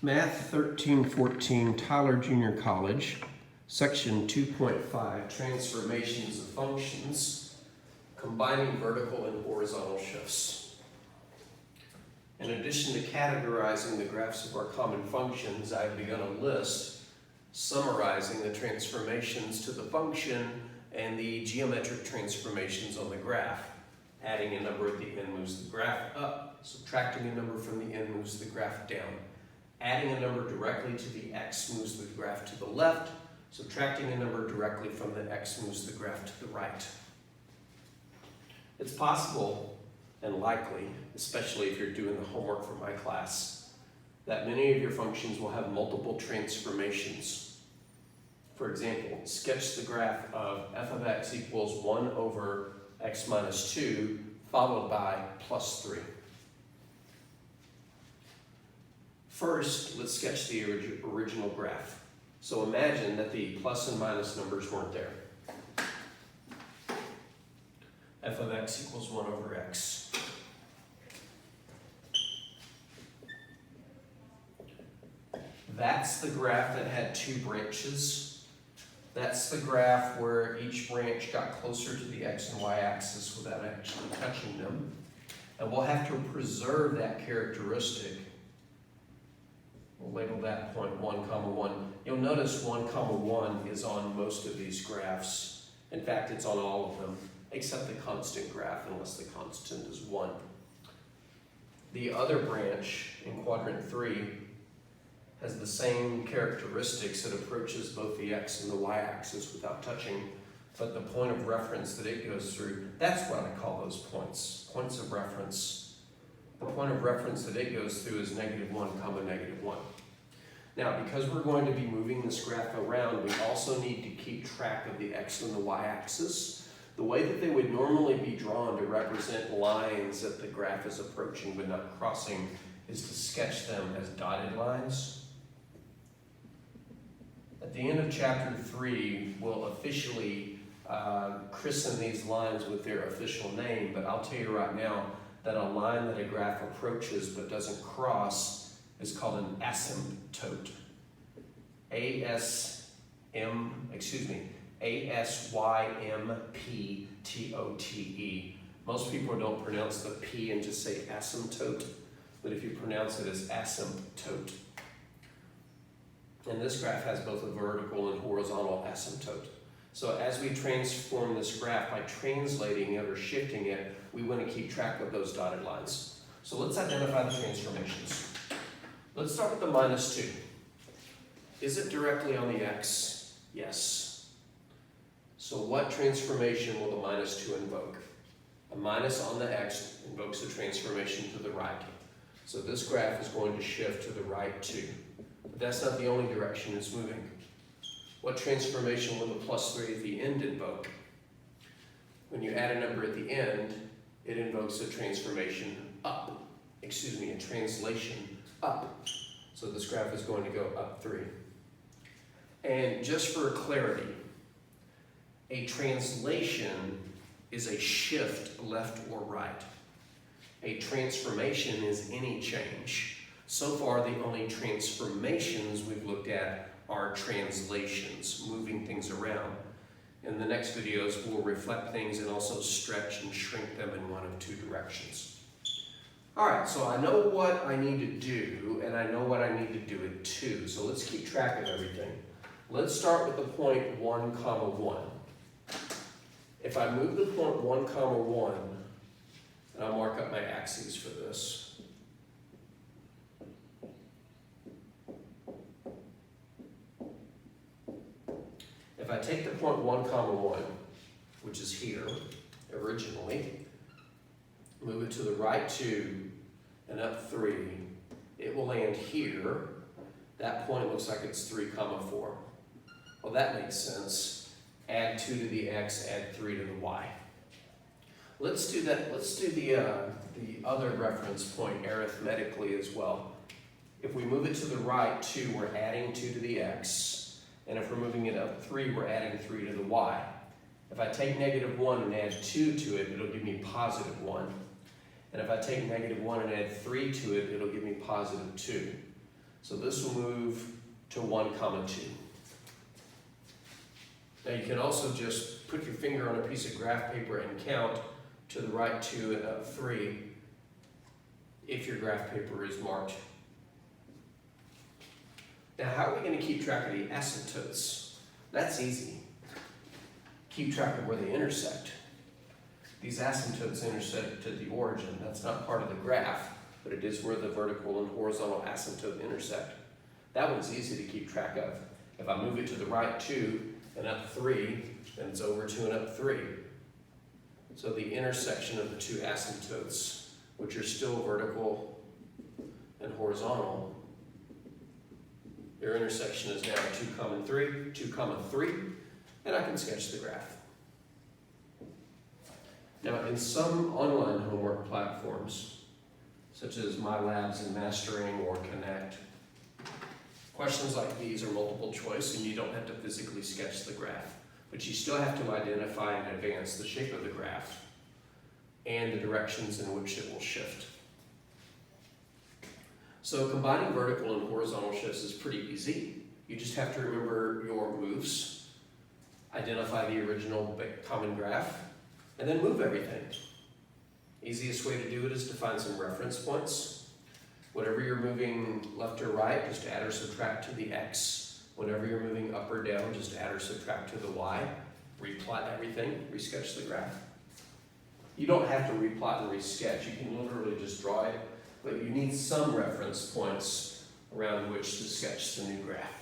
Math 1314, Tyler Junior College, Section 2.5, Transformations of Functions, Combining Vertical and Horizontal Shifts. In addition to categorizing the graphs of our common functions, I have begun a list summarizing the transformations to the function and the geometric transformations on the graph. Adding a number at the end moves the graph up, subtracting a number from the end moves the graph down. Adding a number directly to the x moves the graph to the left, subtracting a number directly from the x moves the graph to the right. It's possible and likely, especially if you're doing the homework for my class, that many of your functions will have multiple transformations. For example, sketch the graph of f of x equals 1 over x minus 2 followed by plus 3. First, let's sketch the original graph. So imagine that the plus and minus numbers weren't there. F of x equals 1 over x. That's the graph that had 2 branches. That's the graph where each branch got closer to the x and y axis without actually touching them. And we'll have to preserve that characteristic. We'll label that point 1, 1. You'll notice 1, 1 is on most of these graphs. In fact, it's on all of them, except the constant graph, unless the constant is 1. The other branch in quadrant 3 has the same characteristics. It approaches both the x and the y axis without touching, but the point of reference that it goes through, that's what I call those points of reference. The point of reference that it goes through is -1, -1. Now, because we're going to be moving this graph around, we also need to keep track of the x and the y axis. The way that they would normally be drawn to represent lines that the graph is approaching but not crossing is to sketch them as dotted lines. At the end of chapter 3, we'll officially christen these lines with their official name, but I'll tell you right now that a line that a graph approaches but doesn't cross is called an asymptote. A-S-Y-M-P-T-O-T-E. Most people don't pronounce the P and just say asymptote, but if you pronounce it as asymptote. And this graph has both a vertical and horizontal asymptote. So as we transform this graph by translating it or shifting it, we want to keep track of those dotted lines. So let's identify the transformations. Let's start with the -2. Is it directly on the x? Yes. So what transformation will the -2 invoke? A minus on the x invokes a transformation to the right. So this graph is going to shift to the right too. But that's not the only direction it's moving. What transformation will the +3 at the end invoke? When you add a number at the end, it invokes a transformation up. A translation up. So this graph is going to go up 3. And just for clarity, a translation is a shift left or right. A transformation is any change. So far, the only transformations we've looked at are translations, moving things around. In the next videos, we'll reflect things and also stretch and shrink them in one of 2 directions. All right, so I know what I need to do, and I know what I need to do it to. So let's keep track of everything. Let's start with the point 1, 1. If I move the point 1, 1, and I'll mark up my axes for this. If I take the point 1, 1, which is here originally, move it to the right 2 and up 3, it will land here. That point looks like it's 3, 4. Well, that makes sense. Add 2 to the x, add 3 to the y. Let's do that. Let's do the other reference point arithmetically as well. If we move it to the right 2, we're adding 2 to the x. And if we're moving it up 3, we're adding 3 to the y. If I take -1 and add 2 to it, it'll give me +1. And if I take -1 and add 3 to it, it'll give me +2. So this will move to 1, 2. Now you can also just put your finger on a piece of graph paper and count to the right 2 and up 3 if your graph paper is marked. Now how are we going to keep track of the asymptotes? That's easy. Keep track of where they intersect. These asymptotes intersect to the origin. That's not part of the graph, but it is where the vertical and horizontal asymptote intersect. That one's easy to keep track of. If I move it to the right 2 and up 3, then it's over 2 and up 3. So the intersection of the two asymptotes, which are still vertical and horizontal, their intersection is now 2, 3, 2, 3, and I can sketch the graph. Now, in some online homework platforms, such as MyLabs and Mastering or Connect, questions like these are multiple choice and you don't have to physically sketch the graph, but you still have to identify in advance the shape of the graph and the directions in which it will shift. So combining vertical and horizontal shifts is pretty easy. You just have to remember your moves, identify the original common graph, and then move everything. Easiest way to do it is to find some reference points. Whatever you're moving left or right, just add or subtract to the X. Whenever you're moving up or down, just add or subtract to the Y. Replot everything, resketch the graph. You don't have to replot and resketch, you can literally just draw it, but you need some reference points around which to sketch the new graph.